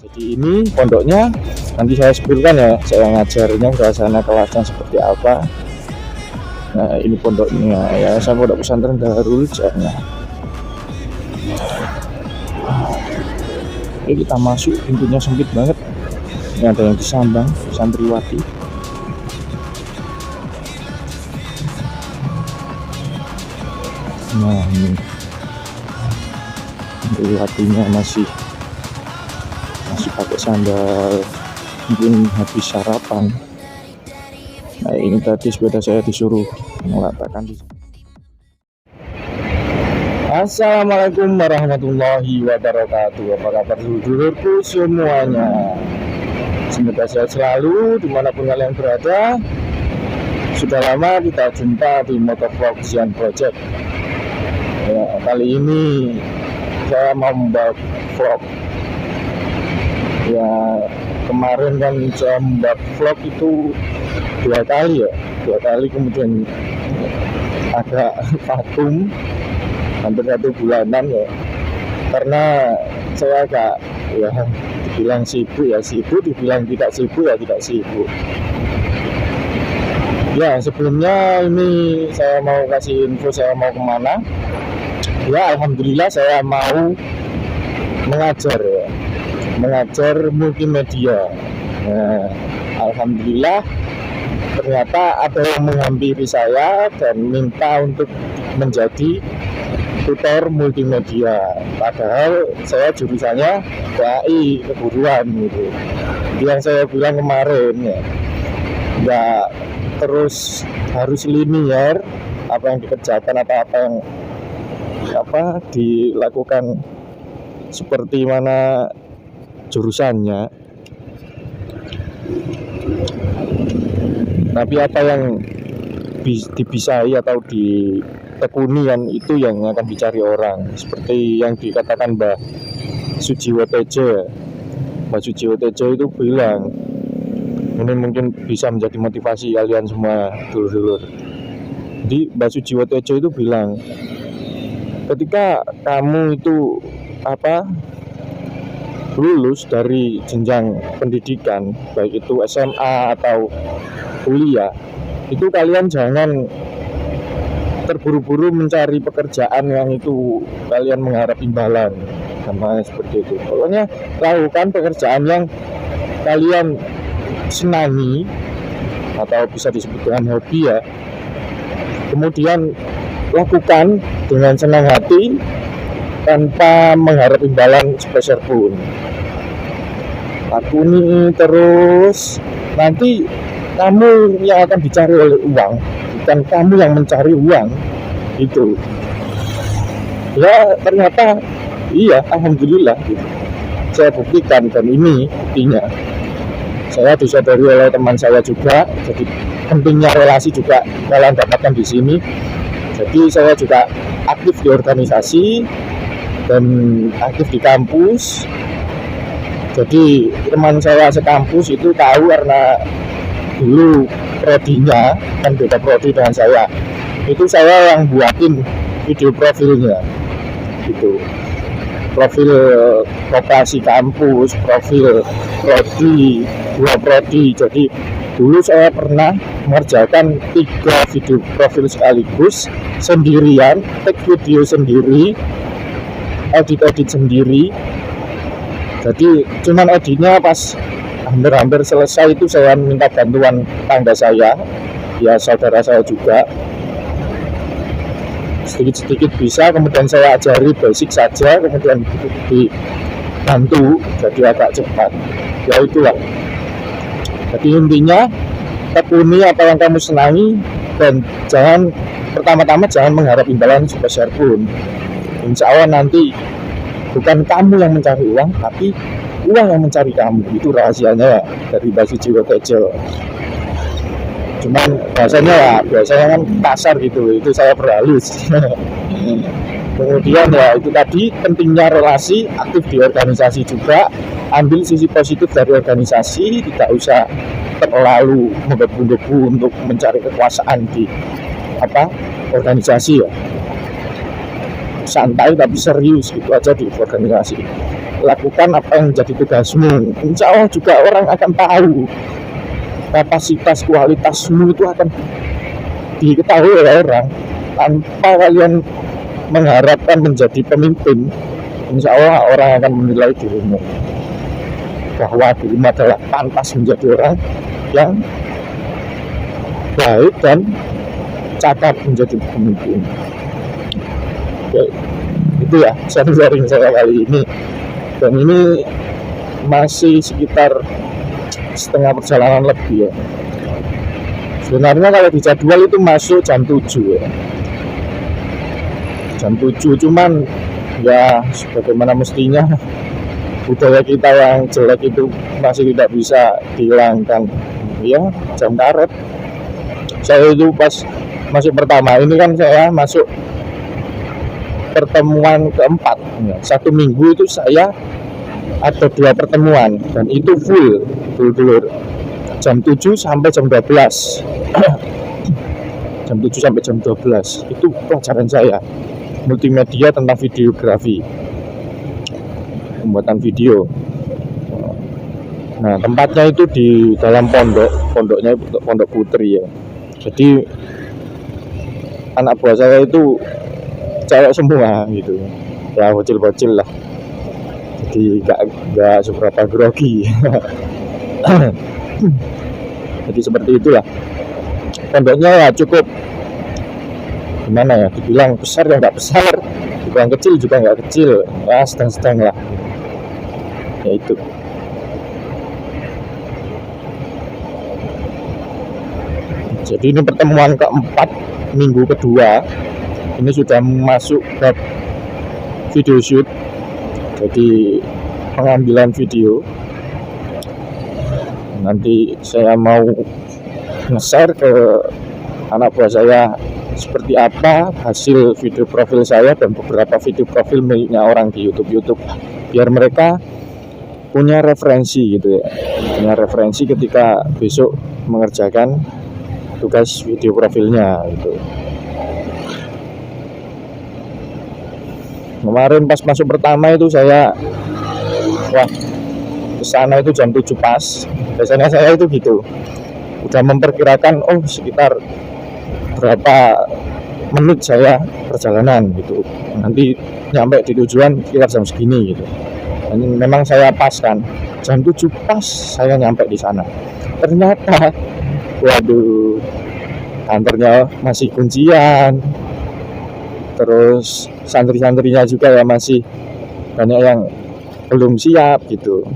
Jadi ini pondoknya, nanti saya sebutkan ya, saya ngajarnya suasana kelasnya seperti apa. Nah ini pondoknya ya, saya pondok pesantren Darul Jannah. Oke, kita masuk, pintunya sempit banget. Ini ada yang disambang, santriwati. Nah ini santriwatinya masih pakai sandal, mungkin habis sarapan. Nah ini tadi sepeda saya disuruh meletakkan di. Assalamualaikum warahmatullahi wabarakatuh. Apa kabar dulurku semuanya? Semoga sehat selalu dimanapun kalian berada. Sudah lama kita jumpa di Motovlog Zian Project ya, kali ini saya mau membuat vlog ya. Kemarin kan saya membuat vlog itu dua kali, kemudian agak vakum hampir 1 bulanan ya, karena saya agak ya dibilang sibuk, dibilang tidak sibuk ya. Sebelumnya ini saya mau kasih info saya mau kemana ya. Alhamdulillah saya mau mengajar multimedia. Nah, alhamdulillah ternyata ada yang menghampiri saya dan minta untuk menjadi tutor multimedia, padahal saya jurusannya KI keguruan gitu. Yang saya bilang kemarin ya, nggak terus harus linear apa yang dikerjakan atau apa yang dilakukan seperti mana jurusannya, tapi apa yang dibisai atau ditekuni kan itu yang akan dicari orang. Seperti yang dikatakan Mbah Sujiwo Tejo. Mbah Sujiwo Tejo itu bilang, ini mungkin bisa menjadi motivasi kalian semua dulur-dulur. Jadi Mbah Sujiwo Tejo itu bilang, ketika kamu itu lulus dari jenjang pendidikan, baik itu SMA atau kuliah, itu kalian jangan terburu-buru mencari pekerjaan yang itu kalian mengharap imbalan sama seperti itu. Pokoknya lakukan pekerjaan yang kalian senangi atau bisa disebut dengan hobi ya. Kemudian lakukan dengan senang hati tanpa mengharap imbalan sebesar pun. Lakoni terus, nanti kamu yang akan dicari oleh uang, bukan kamu yang mencari uang. Itu ya, ternyata iya, alhamdulillah gitu. Saya buktikan, dan ini buktinya. Saya disadari oleh teman saya juga. Jadi pentingnya relasi juga kalian dapatkan di sini. Jadi saya juga aktif di organisasi dan aktif di kampus. Jadi teman saya sekampus itu tahu, karena dulu prodinya kan beda prodi dengan saya. Itu saya yang buatin video profilnya gitu. Profil koperasi kampus, profil prodi, 2 prodi. Jadi dulu saya pernah mengerjakan 3 video profil sekaligus sendirian, take video sendiri, edit sendiri. Jadi cuman editnya pas hampir selesai itu saya minta bantuan tangga saya, ya saudara saya juga, sedikit bisa, kemudian saya ajari basic saja, kemudian dibantu jadi agak cepat. Ya itulah. Jadi intinya tekuni apa yang kamu senangi, dan pertama-tama jangan mengharap imbalan sebesar pun. Insya Allah nanti bukan kamu yang mencari uang, tapi uang yang mencari kamu. Itu rahasianya dari Mbah Sujiwo Tejo. Cuman biasanya kan kasar gitu, itu saya perhalus. Kemudian ya itu tadi, pentingnya relasi, aktif di organisasi juga, ambil sisi positif dari organisasi, tidak usah terlalu menggebu-gebu untuk mencari kekuasaan di organisasi ya. Santai tapi serius gitu aja di organisasi. lakukan apa yang menjadi tugasmu. Insya Allah juga orang akan tahu kapasitas kualitasmu itu akan diketahui oleh orang tanpa kalian mengharapkan menjadi pemimpin. Insya Allah orang akan menilai dirimu bahwa dirimu adalah pantas menjadi orang yang baik dan cakap menjadi pemimpin. Oke, itu ya sharing saya kali ini, dan ini masih sekitar setengah perjalanan lebih ya. Sebenarnya kalau di jadwal itu masuk jam 7 ya, jam 7, cuman ya sebagaimana mestinya budaya kita yang jelek itu masih tidak bisa dihilangkan ya, jam karet. Saya itu pas masuk pertama ini kan saya masuk pertemuan keempat ya. 1 minggu itu saya ada 2 pertemuan dan itu full jam 7 sampai jam 12 jam 7 sampai jam 12 itu pelajaran saya multimedia tentang videografi, pembuatan video. Nah, tempatnya itu di dalam pondoknya Pondok Putri ya. Jadi anak buah saya itu cewek semua gitu ya, bocil-bocil lah, jadi gak seberapa grogi. Jadi seperti itulah pondoknya ya, cukup gimana ya, dibilang besar ya nggak besar, dibilang kecil juga nggak kecil ya, sedang-sedang lah ya itu. Jadi ini pertemuan keempat minggu kedua, ini sudah masuk ke video shoot, jadi pengambilan video. Nanti saya mau nge-share ke anak buah saya seperti apa hasil video profil saya dan beberapa video profil miliknya orang di YouTube, biar mereka punya referensi gitu ya, punya referensi ketika besok mengerjakan tugas video profilnya gitu. Kemarin pas masuk pertama itu saya kesana itu jam 7 pas. Biasanya saya itu gitu, udah memperkirakan sekitar berapa menit saya perjalanan gitu, nanti nyampe di tujuan sekitar jam segini gitu. Dan memang saya pas kan, jam 7 pas saya nyampe di sana. Ternyata waduh, kantornya masih kuncian, terus santri-santrinya juga ya masih banyak yang belum siap gitu.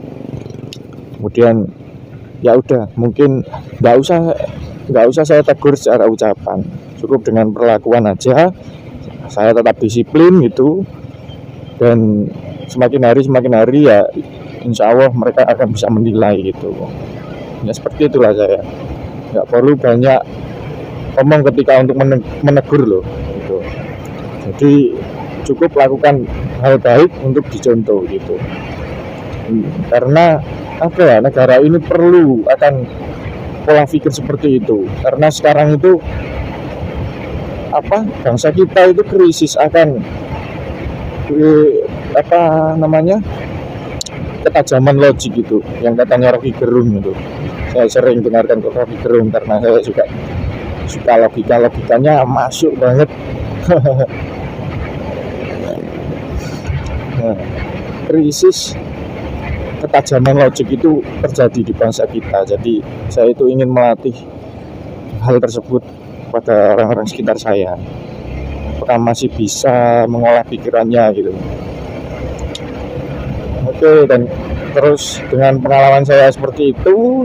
Kemudian ya udah, mungkin nggak usah saya tegur secara ucapan, cukup dengan perlakuan aja. Saya tetap disiplin gitu, dan semakin hari ya insya Allah mereka akan bisa menilai gitu ya. Seperti itulah saya, nggak perlu banyak ngomong ketika untuk menegur loh gitu. Jadi cukup lakukan hal baik untuk dicontoh gitu. Karena negara ini perlu akan pola pikir seperti itu, karena sekarang itu bangsa kita itu krisis akan ketajaman logik itu, yang katanya Rocky Gerung itu. Saya sering dengarkan Rocky Gerung karena saya juga suka logikanya masuk banget. Nah, krisis ketajaman logik itu terjadi di bangsa kita. Jadi saya itu ingin melatih hal tersebut pada orang-orang sekitar saya, apakah masih bisa mengolah pikirannya gitu. Oke, dan terus dengan pengalaman saya seperti itu,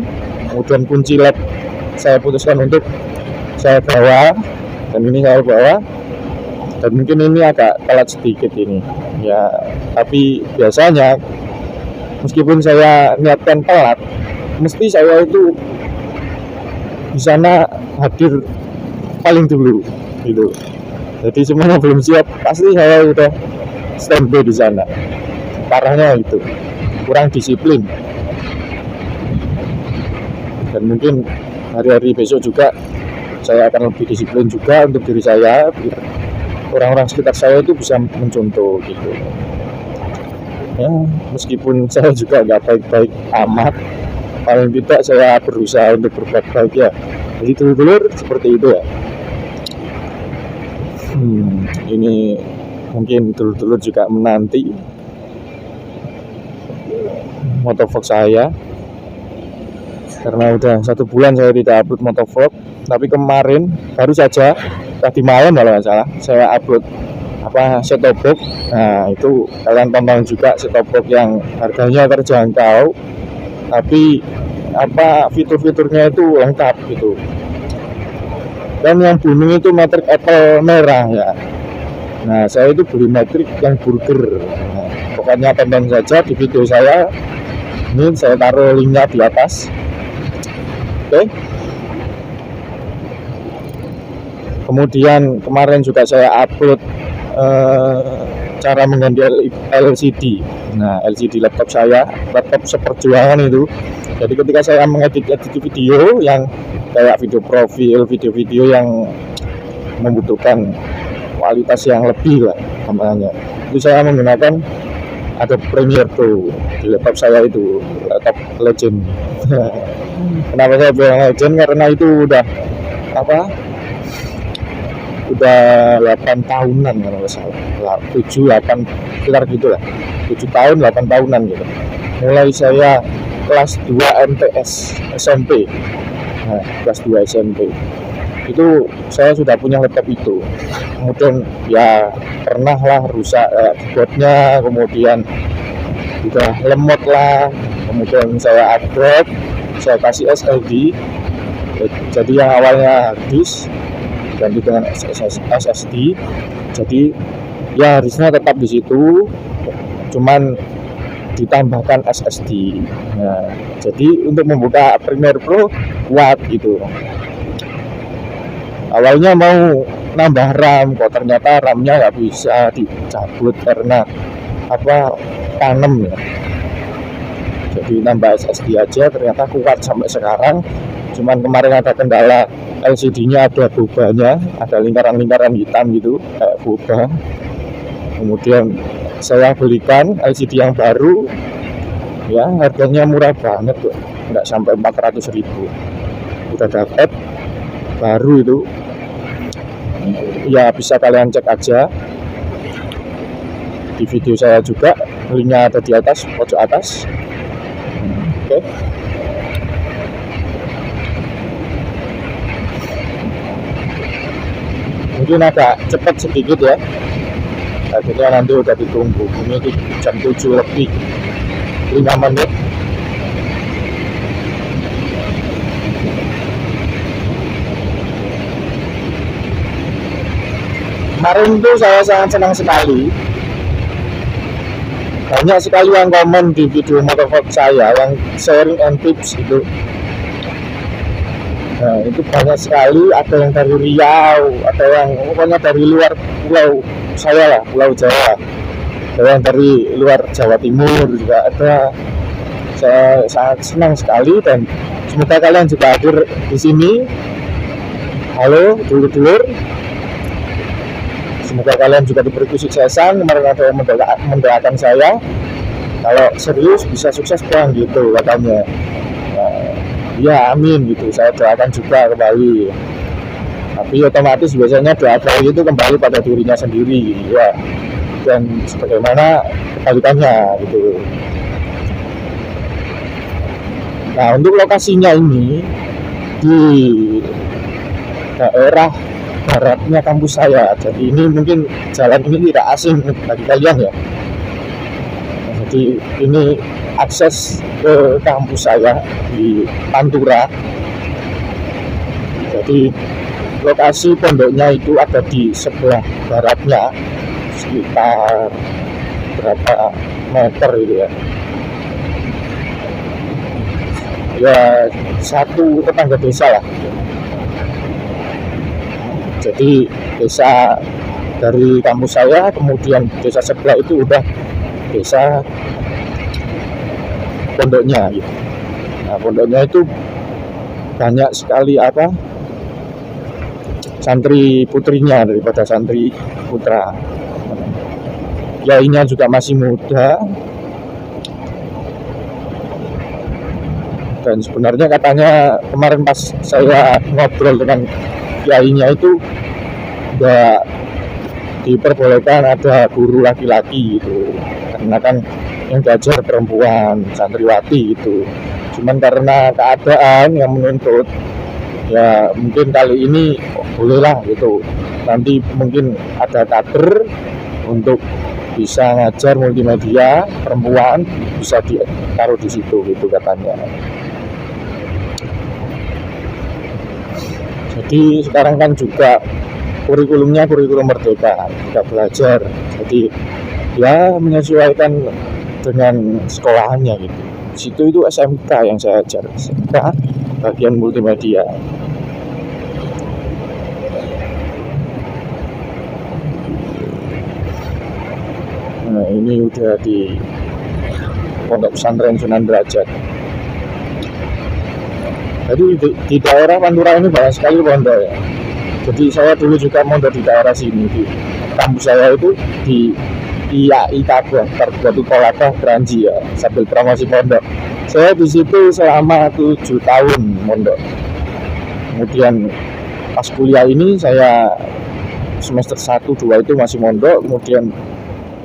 kemudian kunci lab saya putuskan untuk saya bawa, dan ini saya bawa. Dan mungkin ini agak telat sedikit ini ya, tapi biasanya meskipun saya niatkan telat, mesti saya itu di sana hadir paling dulu gitu. Jadi semuanya belum siap, pasti saya udah standby di sana. Parahnya itu kurang disiplin. Dan mungkin hari-hari besok juga saya akan lebih disiplin juga untuk diri saya, biar orang-orang sekitar saya itu bisa mencontoh gitu. Ya, meskipun saya juga nggak baik-baik amat, paling tidak saya berusaha untuk berbuat baik ya. Jadi dulur-dulur seperti itu ya. Ini mungkin dulur-dulur juga menanti motovlog saya, karena udah 1 bulan saya tidak upload motovlog. Tapi kemarin baru saja tadi malam kalau nggak salah saya upload set-top box. Nah itu kalian tonton juga, set-top box yang harganya terjangkau tapi fitur-fiturnya itu lengkap gitu. Dan yang booming itu metrik Apple merah ya. Nah saya itu beli metrik yang burger. Nah, pokoknya tonton saja di video saya. Ini saya taruh linknya di atas. Oke. Kemudian kemarin juga saya upload cara mengganti LCD. Nah LCD laptop saya, laptop seperjuangan itu. Jadi ketika saya mengedit video yang kayak video profil, video-video yang membutuhkan kualitas yang lebih lah namanya, itu saya menggunakan Adobe Premiere Pro di laptop saya itu, laptop Legend. Kenapa saya bilang Legend? Karena itu udah 8 tahunan kalau nggak salah, 7-8 sekitar gitulah, 7 tahun 8 tahunan gitu. Mulai saya kelas 2 MTS SMP. Nah, kelas 2 SMP itu saya sudah punya laptop itu. Kemudian ya pernah lah rusak keyboardnya, kemudian udah lemot lah, kemudian saya upgrade, saya kasih SSD. Jadi yang awalnya disk ganti dengan SSD. Jadi ya harusnya tetap di situ, cuman ditambahkan SSD. Nah, jadi untuk membuka Premiere Pro kuat gitu. Awalnya mau nambah RAM, kok ternyata RAM-nya nggak bisa dicabut karena panem ya. Jadi nambah SSD aja, ternyata kuat sampai sekarang. Cuman kemarin ada kendala, LCD-nya ada bobanya, ada lingkaran-lingkaran hitam gitu kayak boba. Kemudian saya belikan LCD yang baru ya, harganya murah banget tuh, nggak sampai 400.000 udah dapat baru itu ya. Bisa kalian cek aja di video saya juga, linknya ada di atas pojok atas. Oke. Mungkin agak cepat sedikit ya, akhirnya nanti udah ditunggu. Ini jam 7 lebih 5 menit. Kemarin itu saya sangat senang sekali, banyak sekali yang komen di video motovlog saya yang sharing and tips itu. Nah itu banyak sekali, ada yang dari Riau, ada yang pokoknya dari luar pulau saya lah, Pulau Jawa, ada yang dari luar Jawa Timur juga ada. Saya sangat senang sekali dan semoga kalian juga hadir di sini. Halo dulur-dulur, semoga kalian juga diberi kesuksesan. Kemarin ada yang mendoakan saya kalau serius bisa sukses bang gitu katanya. Ya amin gitu, saya doakan juga kembali. Tapi otomatis biasanya doa itu kembali pada dirinya sendiri ya, dan sebagaimana kebalikannya gitu. Nah untuk lokasinya ini di daerah baratnya kampus saya, jadi ini mungkin jalan ini tidak asing bagi kalian ya. Jadi ini akses ke kampus saya di Pantura. Jadi lokasi pondoknya itu ada di sebelah baratnya, sekitar berapa meter gitu ya. Ya satu tetangga desa lah. Jadi desa dari kampus saya, kemudian desa sebelah itu udah desa pondoknya gitu. Nah pondoknya itu banyak sekali santri putrinya daripada santri putra. Yainya juga masih muda, Dan sebenarnya katanya kemarin pas saya ngobrol dengan kiainya itu nggak diperbolehkan ada guru laki-laki gitu, karena kan yang diajar perempuan santriwati gitu. Cuman karena keadaan yang menuntut, ya mungkin kali ini bolehlah gitu. Nanti mungkin ada kader untuk bisa ngajar multimedia perempuan, bisa ditaruh di situ gitu katanya. Jadi sekarang kan juga kurikulumnya kurikulum merdeka, tidak belajar. Jadi ya menyesuaikan dengan sekolahannya gitu. Situ itu SMK yang saya ajar, SMK bagian multimedia. Nah, ini udah di Pondok Pesantren Sunan Derajat. Jadi di daerah Pantura ini banyak sekali pondok ya. Jadi saya dulu juga mondok di daerah sini, di kampus saya itu di IAI Tabah, Terbuatu Kolaka Kranji ya, sambil promosi pondok. Saya di situ selama 7 tahun mondok. Kemudian pas kuliah ini saya semester 1, 2 itu masih mondok, kemudian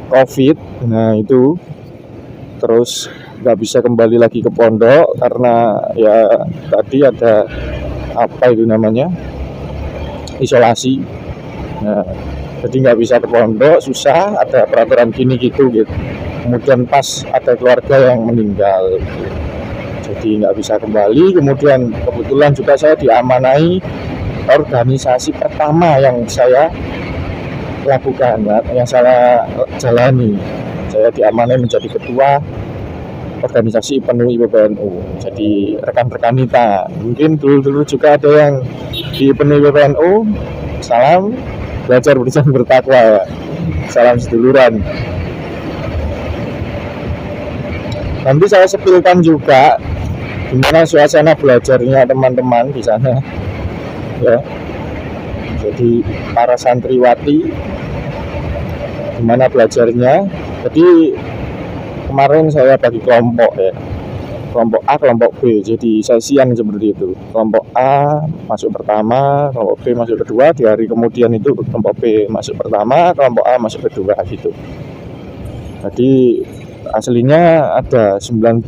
COVID, nah itu terus nggak bisa kembali lagi ke pondok karena ya tadi ada apa itu namanya isolasi. Nah, jadi nggak bisa ke pondok, susah, ada peraturan gini gitu. Kemudian pas ada keluarga yang meninggal, jadi nggak bisa kembali. Kemudian kebetulan juga saya diamanai organisasi pertama yang saya lakukan, yang saya jalani. Saya diamanai menjadi ketua organisasi IPENU IPBNU. Jadi rekan-rekan kita, mungkin dulu juga ada yang di IPENU IPBNU. Salam belajar bersama bertakwa ya. Salam seduluran. Nanti saya sepilkan juga gimana suasana belajarnya teman-teman di sana ya. Jadi para santriwati gimana belajarnya. Jadi kemarin saya bagi kelompok ya, kelompok A, kelompok B. Jadi sesian seperti itu. Kelompok A masuk pertama, kelompok B masuk kedua. Di hari kemudian itu kelompok B masuk pertama, kelompok A masuk kedua gitu. Jadi aslinya ada 19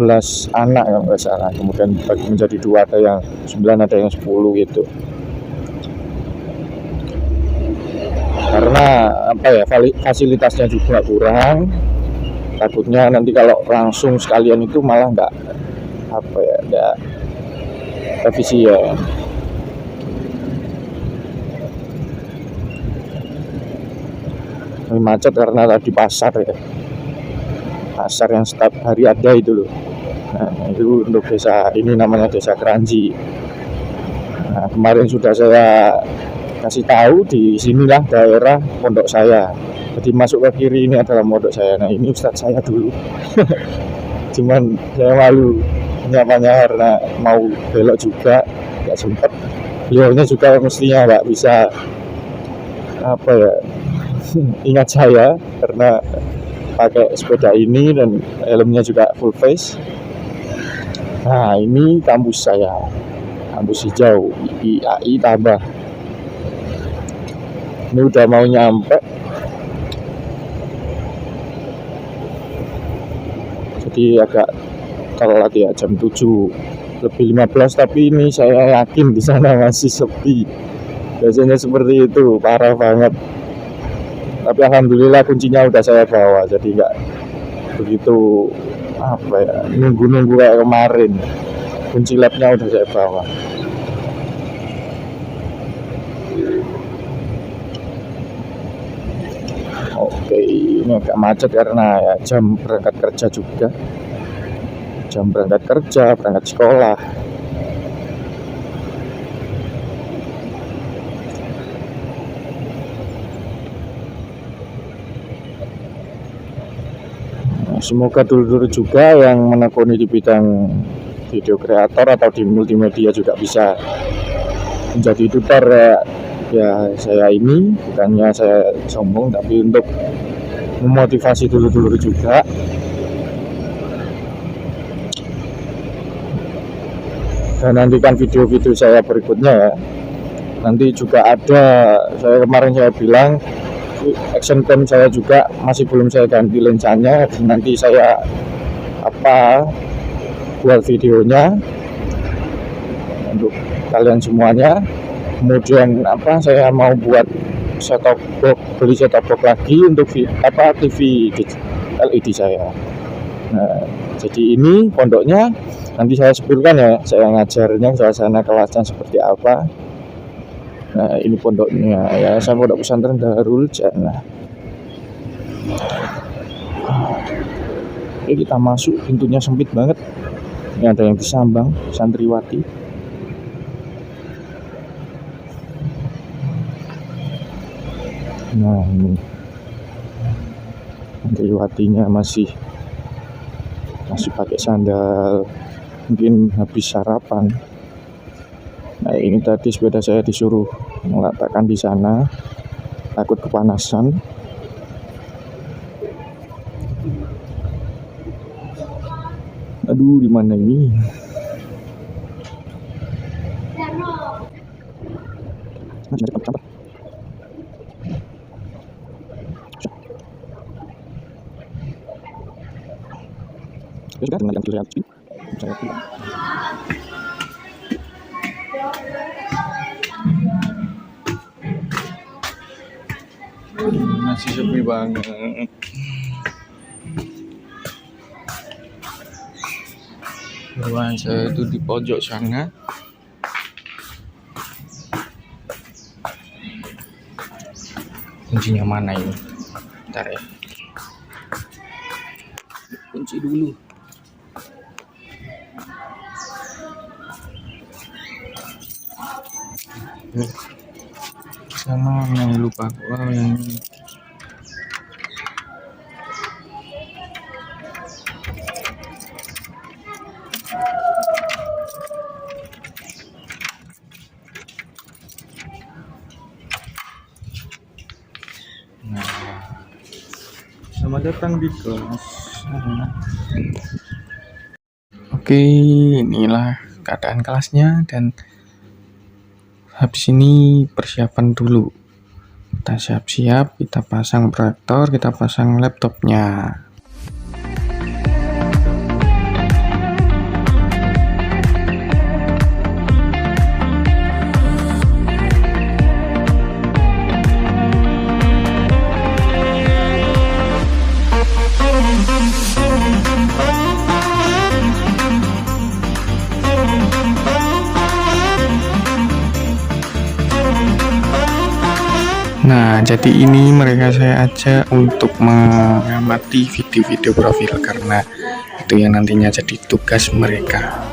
anak yang nggak salah. Kemudian bagi menjadi 2, ada yang 9, ada yang 10 gitu. Karena apa ya, fasilitasnya juga kurang. Takutnya nanti kalau langsung sekalian itu malah nggak apa ya, nggak efisien. Ini macet karena tadi pasar ya, pasar yang setiap hari ada itu loh. Nah, itu untuk desa ini namanya Desa Kranji. Nah, kemarin sudah saya kasih tahu di sinilah daerah pondok saya. Jadi masuk ke kiri ini adalah pondok saya. Nah, ini Ustadz saya dulu. Cuman saya malu menyapanya karena mau belok juga nggak sempat. Beliaunya juga mestinya nggak bisa apa ya, ingat saya karena pakai sepeda ini dan helmnya juga full face. Nah, ini kampus saya, kampus hijau IAI Tabah. Ini udah mau nyampe. Jadi agak telat ya, jam 7 lebih 15, tapi ini saya yakin di sana masih sepi. Biasanya seperti itu, parah banget. Tapi alhamdulillah kuncinya udah saya bawa, jadi nggak begitu apa ya, nunggu-nunggu kayak kemarin. Kunci labnya udah saya bawa. Oke, ini agak macet karena ya jam berangkat kerja juga. Jam berangkat kerja, berangkat sekolah. Nah, semoga dulur-dulur juga yang menekuni di bidang video kreator atau di multimedia juga bisa menjadi tutor ya saya ini. Bukannya saya sombong, tapi untuk memotivasi dulur-dulur juga. dan nantikan video-video saya berikutnya ya. Nanti juga ada, kemarin saya bilang action cam saya juga masih belum saya ganti lensanya, nanti saya buat videonya untuk kalian semuanya. Kemudian saya mau buat beli set top box lagi untuk TV LED saya. Nah, jadi ini pondoknya nanti saya sepilkan ya, saya ngajarnya suasana kelasnya seperti apa. Nah, ini pondoknya ya, saya pondok pesantren Darul Jannah. Oke, kita masuk, pintunya sempit banget. Ini ada yang disambang, santriwati. Nah, ini santriwatinya masih pakai sandal, mungkin habis sarapan. Nah, ini tadi sepeda saya disuruh meletakkan di sana, takut kepanasan. Aduh, di mana ini? Masih sepi banget. Ruangan saya itu di pojok sana. Kuncinya mana ini? Bentar ya. Kunci dulu. Sama yang lupa yang ini. Selamat datang di kelas. Oke, inilah keadaan kelasnya, dan habis ini persiapan dulu. Kita siap-siap, kita pasang proyektor, kita pasang laptopnya. Nah, jadi ini mereka saya ajak untuk mengamati video-video profil, karena itu yang nantinya jadi tugas mereka.